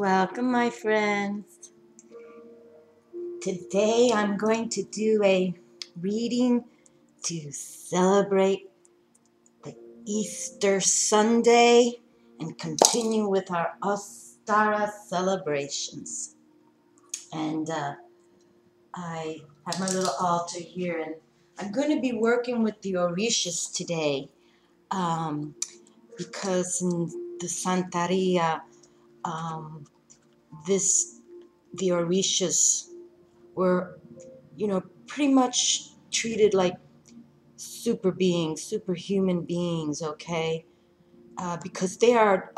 Welcome, my friends. Today I'm going to do a reading to celebrate the Easter Sunday and continue with our OSTARA celebrations. And I have my little altar here, and I'm going to be working with the ORISHAS today because in the Santeria, the ORISHAS were, pretty much treated like superhuman beings, okay? Because they are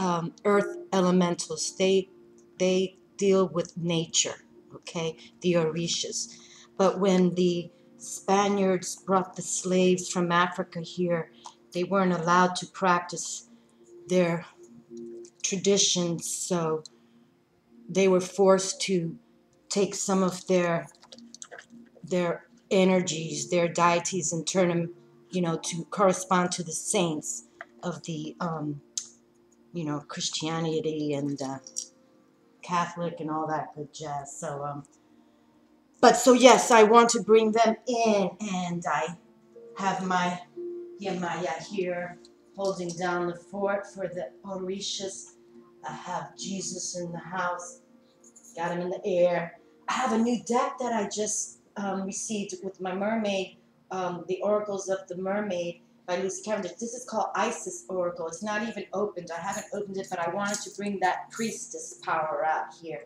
earth elementals. They deal with nature, okay? The Orishas. But when the Spaniards brought the slaves from Africa here, they weren't allowed to practice their traditions, so they were forced to take some of their energies, their deities, and turn them, to correspond to the saints of the, Christianity and Catholic and all that good jazz. So yes, I want to bring them in, and I have my Yamaya here holding down the fort for the Orishas. I have Jesus in the house, got him in the air. I have a new deck that I just received with my mermaid, the Oracles of the Mermaid by Lucy Cavendish. This is called Isis Oracle. It's not even opened. I haven't opened it, but I wanted to bring that priestess power out here.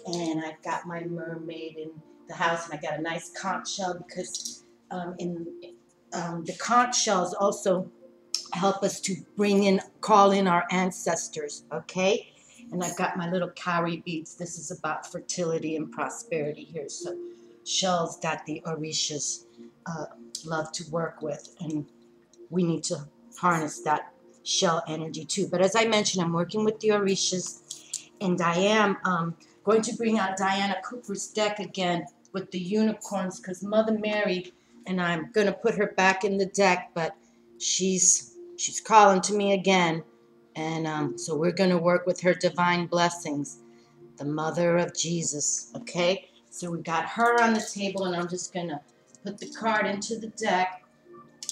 And I've got my mermaid in the house, and I got a nice conch shell because the conch shells also help us to call in our ancestors, okay? And I've got my little cowrie beads. This is about fertility and prosperity here. So shells that the Orishas love to work with, and we need to harness that shell energy too. But as I mentioned, I'm working with the Orishas, and I am going to bring out Diana Cooper's deck again with the unicorns, because Mother Mary, and I'm going to put her back in the deck, but she's calling to me again. And so we're going to work with her divine blessings, the mother of Jesus, okay? So we got her on the table, and I'm just going to put the card into the deck.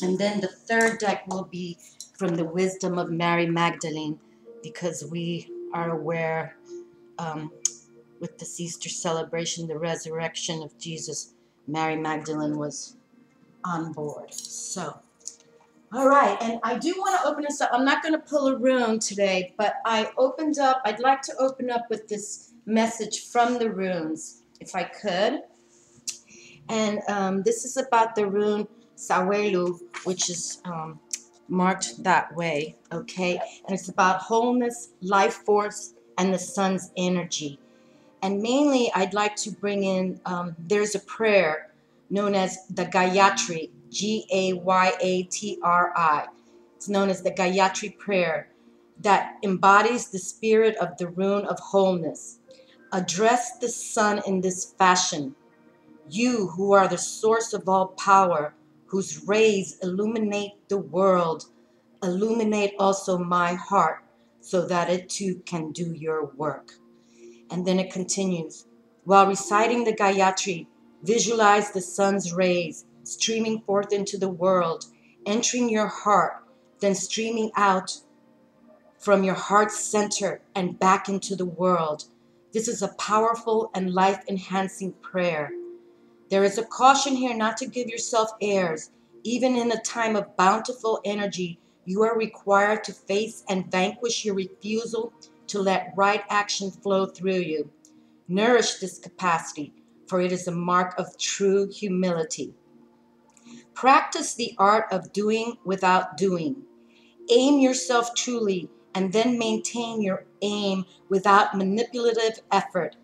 And then the third deck will be from the wisdom of Mary Magdalene, because we are aware with this Easter celebration, the resurrection of Jesus, Mary Magdalene was on board. So all right, and I do want to open this up. I'm not going to pull a rune today, but I'd like to open up with this message from the runes, if I could. And this is about the rune Sawelu, which is marked that way, okay? And it's about wholeness, life force, and the sun's energy. And mainly, I'd like to bring in, there's a prayer known as the Gayatri, Gayatri. It's known as the Gayatri prayer that embodies the spirit of the rune of wholeness. Address the sun in this fashion. You who are the source of all power, whose rays illuminate the world, illuminate also my heart so that it too can do your work. And then it continues. While reciting the Gayatri, visualize the sun's rays streaming forth into the world, entering your heart, then streaming out from your heart's center and back into the world. This is a powerful and life-enhancing prayer. There is a caution here not to give yourself airs. Even in a time of bountiful energy, you are required to face and vanquish your refusal to let right action flow through you. Nourish this capacity, for it is a mark of true humility. Practice the art of doing without doing. Aim yourself truly, and then maintain your aim without manipulative effort.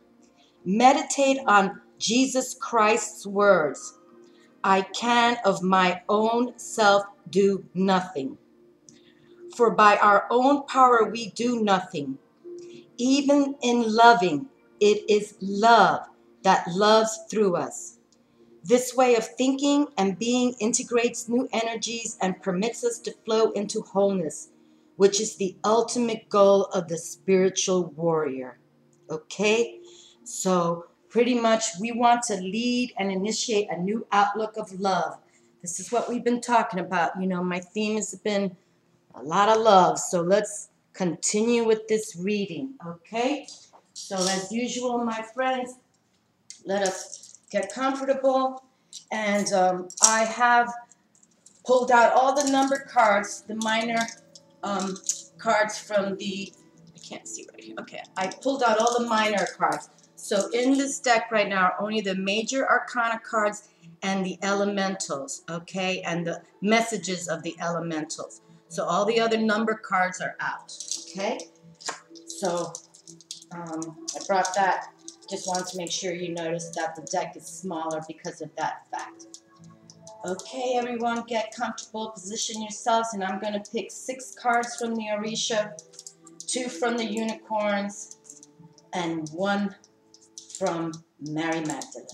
Meditate on Jesus Christ's words. I can of my own self do nothing. For by our own power we do nothing. Even in loving, it is love that loves through us. This way of thinking and being integrates new energies and permits us to flow into wholeness, which is the ultimate goal of the spiritual warrior. Okay? So pretty much we want to lead and initiate a new outlook of love. This is what we've been talking about. You know, my theme has been a lot of love. So let's continue with this reading, okay? So as usual, my friends, let us get comfortable. And I have pulled out all the number cards, the minor cards from the, I can't see right here. Okay, I pulled out all the minor cards. So in this deck right now are only the major arcana cards and the elementals, okay, and the messages of the elementals. So all the other number cards are out, okay? So I brought that. Just wanted to make sure you notice that the deck is smaller because of that fact. Okay, everyone, get comfortable, position yourselves, and I'm going to pick 6 cards from the Orisha, 2 from the unicorns, and 1 from Mary Magdalene.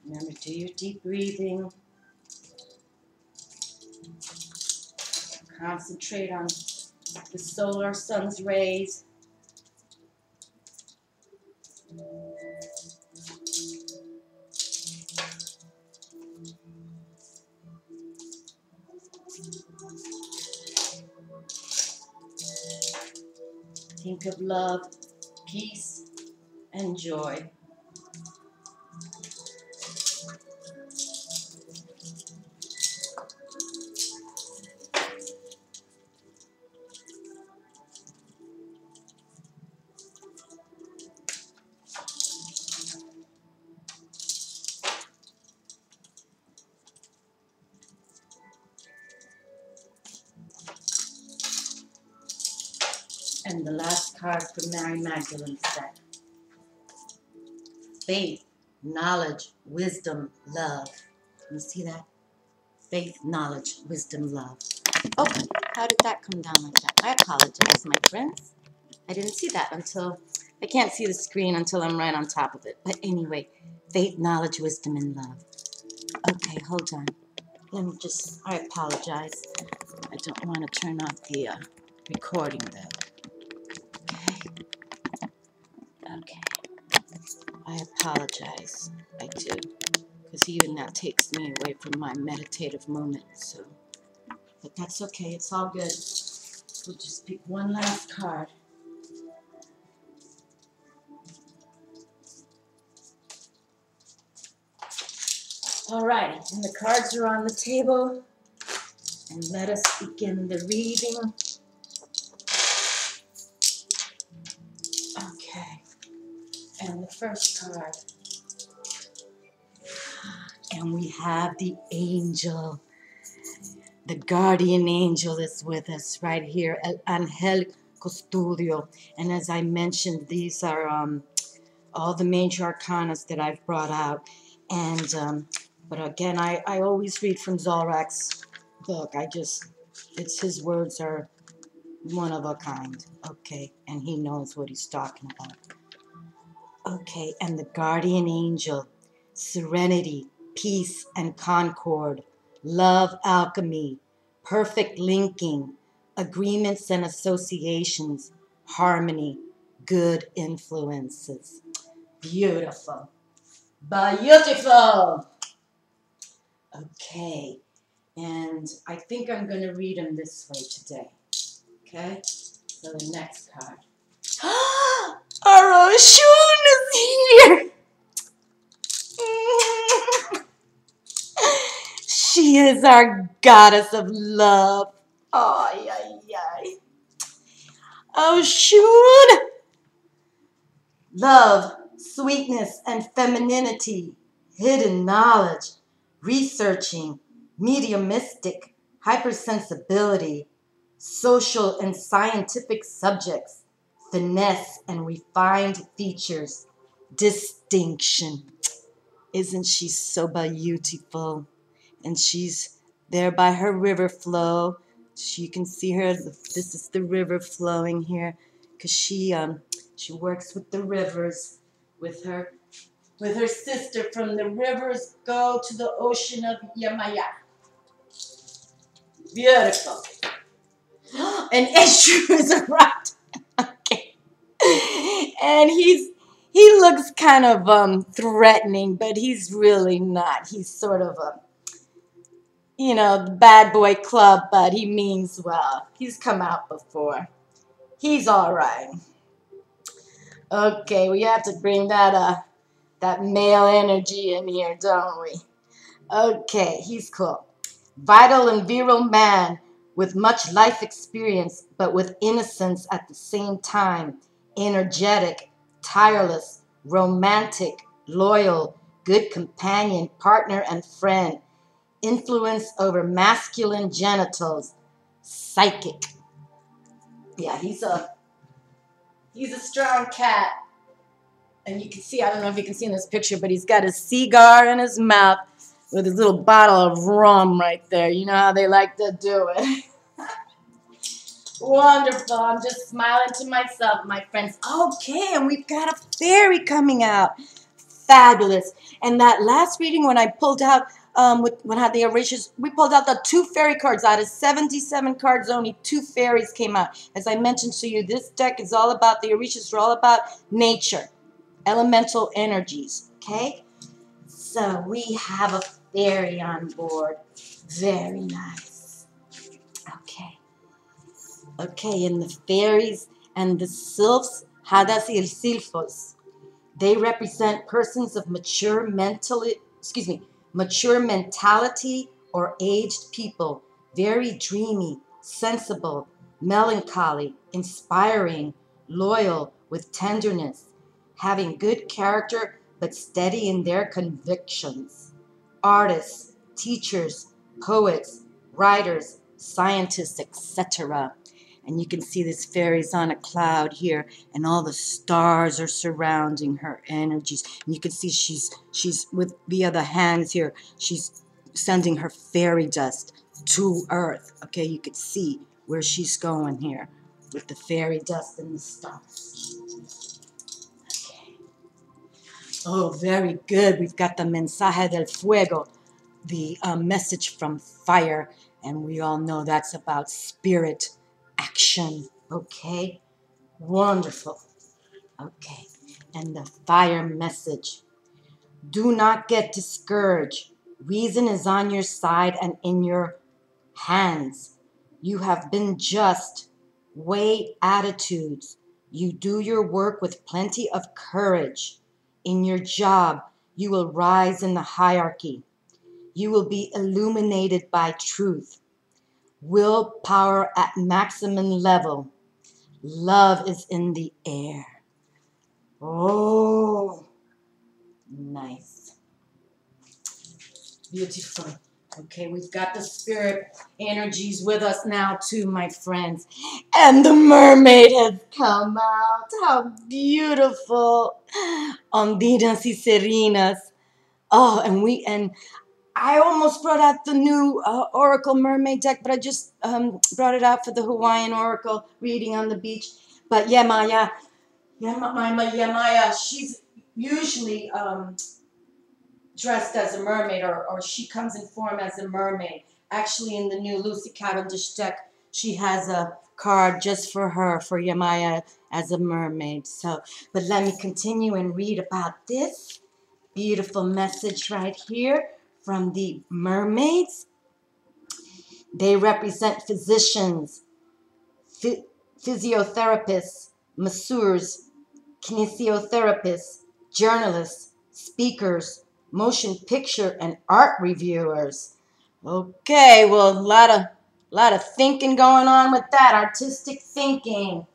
Remember, do your deep breathing. Concentrate on the solar sun's rays. Think of love, peace, and joy. And the last card for Mary Magdalene's deck. Faith, knowledge, wisdom, love. You see that? Faith, knowledge, wisdom, love. Oh, how did that come down like that? I apologize, my friends. I didn't see that until, I can't see the screen until I'm right on top of it. But anyway, faith, knowledge, wisdom, and love. Okay, hold on. Let me just, I apologize. I don't want to turn off the recording though. Okay. I apologize. I do. Because even that takes me away from my meditative moment. So, but that's okay. It's all good. We'll just pick one last card. Alrighty, and the cards are on the table. And let us begin the reading. Okay. And the first card. And we have the angel. The guardian angel is with us right here, El Ángel Custodio. And as I mentioned, these are all the major arcanas that I've brought out. And but again, I always read from Zolrak's book. It's his words are one of a kind. Okay, and he knows what he's talking about. Okay, and the guardian angel, serenity, peace, and concord, love, alchemy, perfect linking, agreements and associations, harmony, good influences. Beautiful. Beautiful. Okay, and I think I'm going to read them this way today. Okay, so the next card. Our Oshun is here. She is our goddess of love. Ay, ay, ay. Oshun. Love, sweetness, and femininity, hidden knowledge, researching, mediumistic, hypersensibility, social and scientific subjects, finesse and refined features, distinction. Isn't she so beautiful? And she's there by her river flow. You can see her. This is the river flowing here, because she She works with the rivers, with her sister. From the rivers go to the ocean of Yamaya. Beautiful. And Eshu is around. Okay. And he looks kind of threatening, but he's really not. He's sort of a, you know, the bad boy club, but he means well. He's come out before. He's all right. Okay, we have to bring that male energy in here, don't we? Okay, he's cool. Vital and virile man with much life experience, but with innocence at the same time. Energetic, tireless, romantic, loyal, good companion, partner, and friend. Influence over masculine genitals. Psychic. Yeah, he's a strong cat. And you can see, I don't know if you can see in this picture, but he's got a cigar in his mouth with his little bottle of rum right there. You know how they like to do it. Wonderful. I'm just smiling to myself, my friends. Okay, and we've got a fairy coming out. Fabulous. And that last reading when I pulled out, when I had the ORISHAS, we pulled out the 2 fairy cards. Out of 77 cards, only 2 fairies came out. As I mentioned to you, this deck is all about, the ORISHAS are all about nature, elemental energies, okay? So we have a fairy on board. Very nice. Okay. Okay, and the fairies and the sylphs, hadas y silphos, they represent persons of mature mentality or aged people, very dreamy, sensible, melancholy, inspiring, loyal, with tenderness, having good character but steady in their convictions. Artists, teachers, poets, writers, scientists, etc. And you can see this fairy's on a cloud here, and all the stars are surrounding her energies. And you can see she's with via the hands here, she's sending her fairy dust to Earth. Okay, you could see where she's going here with the fairy dust and the stars. Okay. Oh, very good. We've got the mensaje del fuego, the message from fire, and we all know that's about spirit action. Okay, wonderful. Okay, and the fire message: do not get discouraged. Reason is on your side and in your hands. You have been just. Weigh attitudes. You do your work with plenty of courage. In your job, you will rise in the hierarchy. You will be illuminated by truth. Willpower at maximum level. Love is in the air. Oh, nice. Beautiful. Okay, we've got the spirit energies with us now too, my friends. And the mermaid has come out. How beautiful. Ondinas y Serenas. Oh, and I almost brought out the new Oracle Mermaid deck, but I just brought it out for the Hawaiian Oracle reading on the beach. But Yamaya, she's usually dressed as a mermaid, or she comes in form as a mermaid. Actually, in the new Lucy Cavendish deck, she has a card just for her, for Yamaya, as a mermaid. So, but let me continue and read about this beautiful message right here from the mermaids. They represent physicians, physiotherapists, masseurs, kinesiotherapists, journalists, speakers, motion picture and art reviewers. Okay, well, a lot of thinking going on with that, artistic thinking.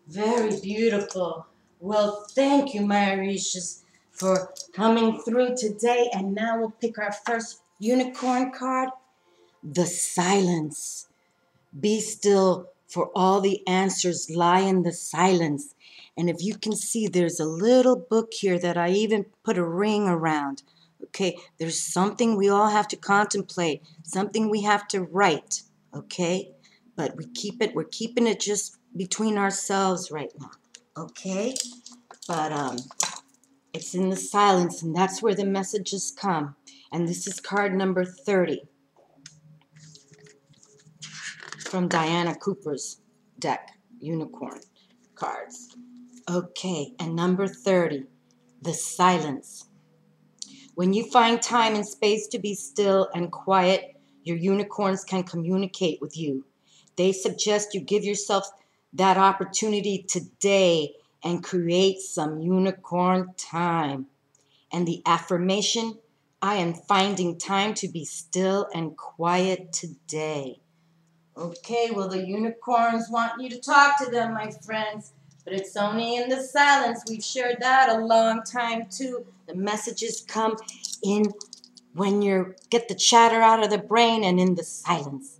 Very beautiful. Well, thank you, my ORISHAS, for coming through today. And now we'll pick our first unicorn card. The silence. Be still, for all the answers lie in the silence. And if you can see, there's a little book here that I even put a ring around. Okay, there's something we all have to contemplate, something we have to write, okay? But we're keeping it just between ourselves right now, Okay, but it's in the silence, and that's where the messages come. And this is card number 30 from Diana Cooper's deck, Unicorn cards. Okay, and number 30, the silence. When you find time and space to be still and quiet, your unicorns can communicate with you. They suggest you give yourself that opportunity today and create some unicorn time. And the affirmation, I am finding time to be still and quiet today. Okay, well, the unicorns want you to talk to them, my friends, but it's only in the silence. We've shared that a long time, too. The messages come in when you get the chatter out of the brain and in the silence.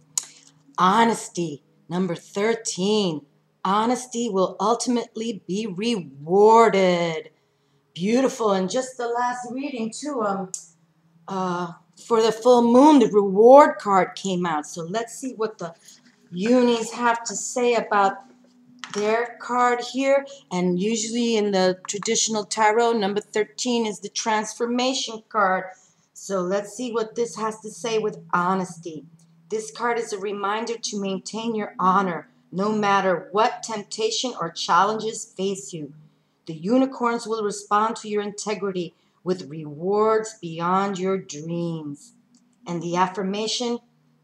Honesty, number 13. Honesty will ultimately be rewarded. Beautiful. And just the last reading, too, for the full moon, the reward card came out. So let's see what the unis have to say about their card here. And usually in the traditional tarot, number 13 is the transformation card. So let's see what this has to say with honesty. This card is a reminder to maintain your honor no matter what temptation or challenges face you. The unicorns will respond to your integrity with rewards beyond your dreams. And the affirmation,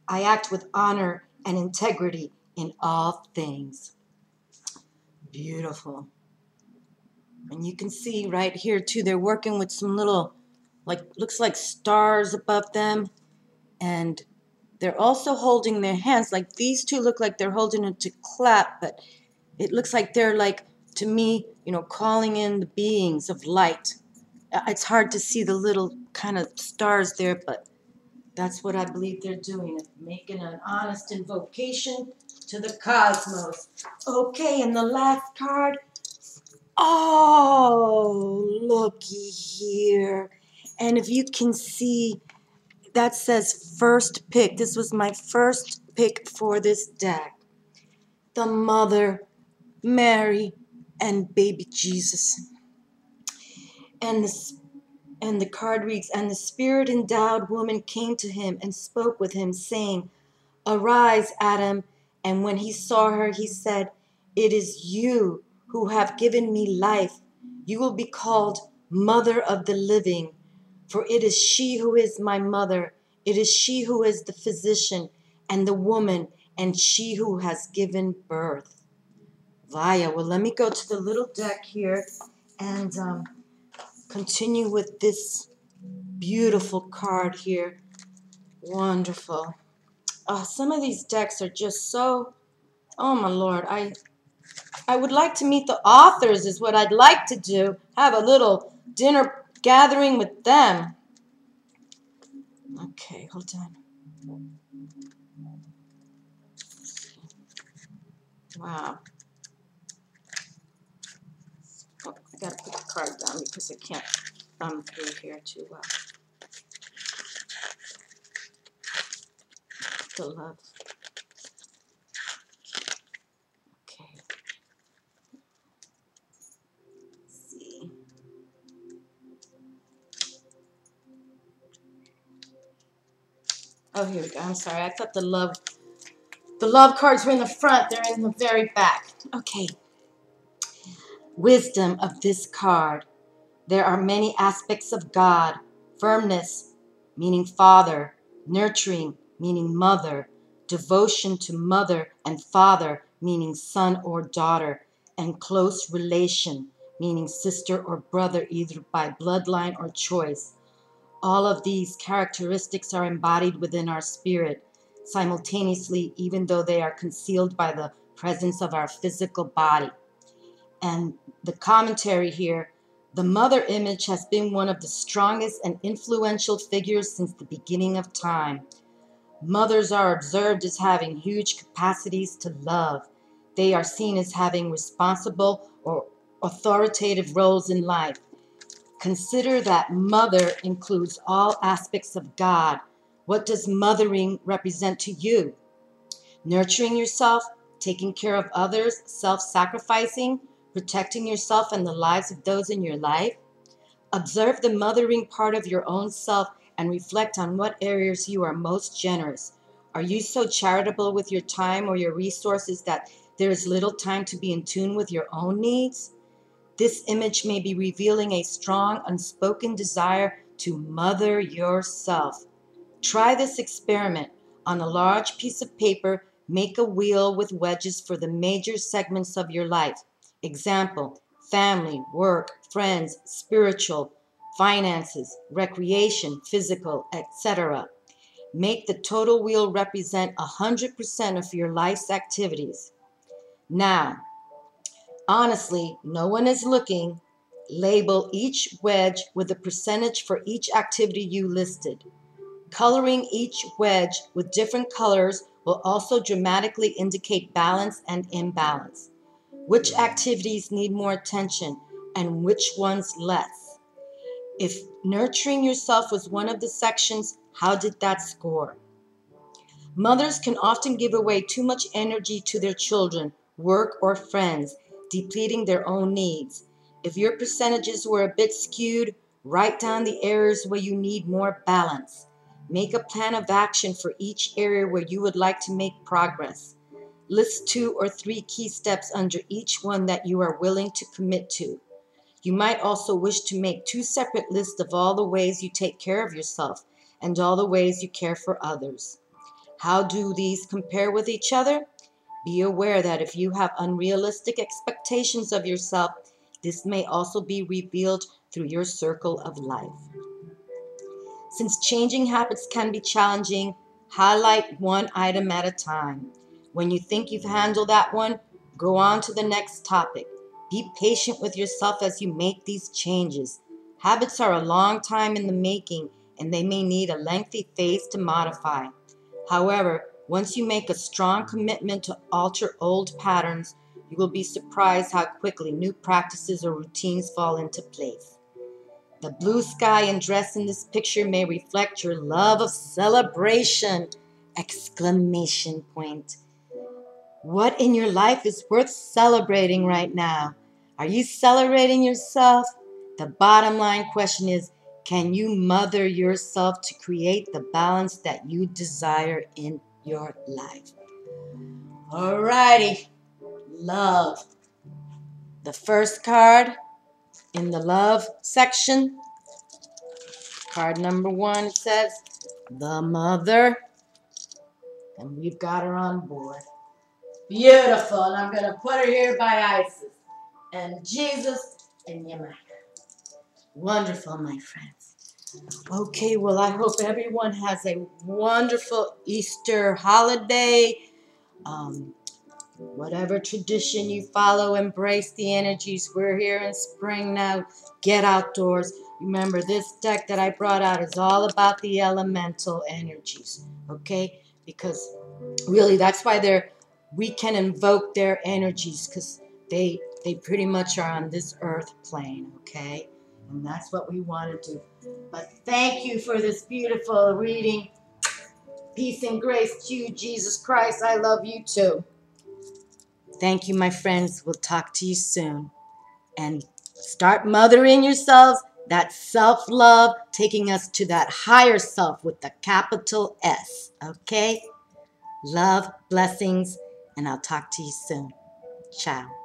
I act with honor and integrity in all things. Beautiful. And you can see right here too, they're working with some little, looks like stars above them. And they're also holding their hands, like these two look like they're holding it to clap, but it looks like they're to me, calling in the beings of light. It's hard to see the little kind of stars there, but that's what I believe they're doing, making an honest invocation to the cosmos. Okay, and the last card. Oh, looky here. And if you can see, that says first pick. This was my first pick for this deck. The Mother, Mary, and baby Jesus. And the card reads, and the spirit-endowed woman came to him and spoke with him, saying, Arise, Adam. And when he saw her, he said, It is you who have given me life. You will be called Mother of the Living, for it is she who is my mother. It is she who is the physician and the woman, and she who has given birth. Vaya, well, let me go to the little deck here and continue with this beautiful card here. Wonderful. Some of these decks are just so, oh my Lord, I would like to meet the authors is what I'd like to do. Have a little dinner gathering with them. Okay, hold on. Wow. Oh, I gotta put the card down because I can't thumb through here too well. The love. Okay. Let's see. Oh, here we go. I'm sorry. I thought the love cards were in the front. They're in the very back. Okay. Wisdom of this card. There are many aspects of God. Firmness, meaning father. Nurturing, meaning mother. Devotion to mother and father, meaning son or daughter. And close relation, meaning sister or brother, either by bloodline or choice. All of these characteristics are embodied within our spirit simultaneously, even though they are concealed by the presence of our physical body. And the commentary here, the mother image has been one of the strongest and influential figures since the beginning of time. Mothers are observed as having huge capacities to love. They are seen as having responsible or authoritative roles in life. Consider that mother includes all aspects of God. What does mothering represent to you? Nurturing yourself, taking care of others, self-sacrificing, protecting yourself and the lives of those in your life? Observe the mothering part of your own self and reflect on what areas you are most generous. Are you so charitable with your time or your resources that there is little time to be in tune with your own needs? This image may be revealing a strong, unspoken desire to mother yourself. Try this experiment. On a large piece of paper, make a wheel with wedges for the major segments of your life. Example, family, work, friends, spiritual, finances, recreation, physical, etc. Make the total wheel represent 100% of your life's activities. Now, honestly, no one is looking. Label each wedge with a percentage for each activity you listed. Coloring each wedge with different colors will also dramatically indicate balance and imbalance. Which activities need more attention and which ones less? If nurturing yourself was one of the sections, how did that score? Mothers can often give away too much energy to their children, work, or friends, depleting their own needs. If your percentages were a bit skewed, write down the areas where you need more balance. Make a plan of action for each area where you would like to make progress. List 2 or 3 key steps under each one that you are willing to commit to. You might also wish to make 2 separate lists of all the ways you take care of yourself and all the ways you care for others. How do these compare with each other? Be aware that if you have unrealistic expectations of yourself, this may also be revealed through your circle of life. Since changing habits can be challenging, highlight one item at a time. When you think you've handled that one, go on to the next topic. Be patient with yourself as you make these changes. Habits are a long time in the making, and they may need a lengthy phase to modify. However, once you make a strong commitment to alter old patterns, you will be surprised how quickly new practices or routines fall into place. The blue sky and dress in this picture may reflect your love of celebration! Exclamation point. What in your life is worth celebrating right now? Are you celebrating yourself? The bottom line question is, can you mother yourself to create the balance that you desire in your life? Alrighty. Love. The first card in the love section, card number 1, says the mother. And we've got her on board. Beautiful. And I'm going to put her here by Isis and Jesus and Yamaka. Wonderful, my friends. Okay, well, I hope everyone has a wonderful Easter holiday. Whatever tradition you follow, embrace the energies. We're here in spring now. Get outdoors. Remember, this deck that I brought out is all about the elemental energies, okay? Because really, that's why we can invoke their energies, because they pretty much are on this earth plane, okay? And that's what we want to do. But thank you for this beautiful reading. Peace and grace to you, Jesus Christ. I love you too. Thank you, my friends. We'll talk to you soon. And start mothering yourselves. That self-love, taking us to that higher self with the capital S. Okay? Love, blessings, and I'll talk to you soon. Ciao.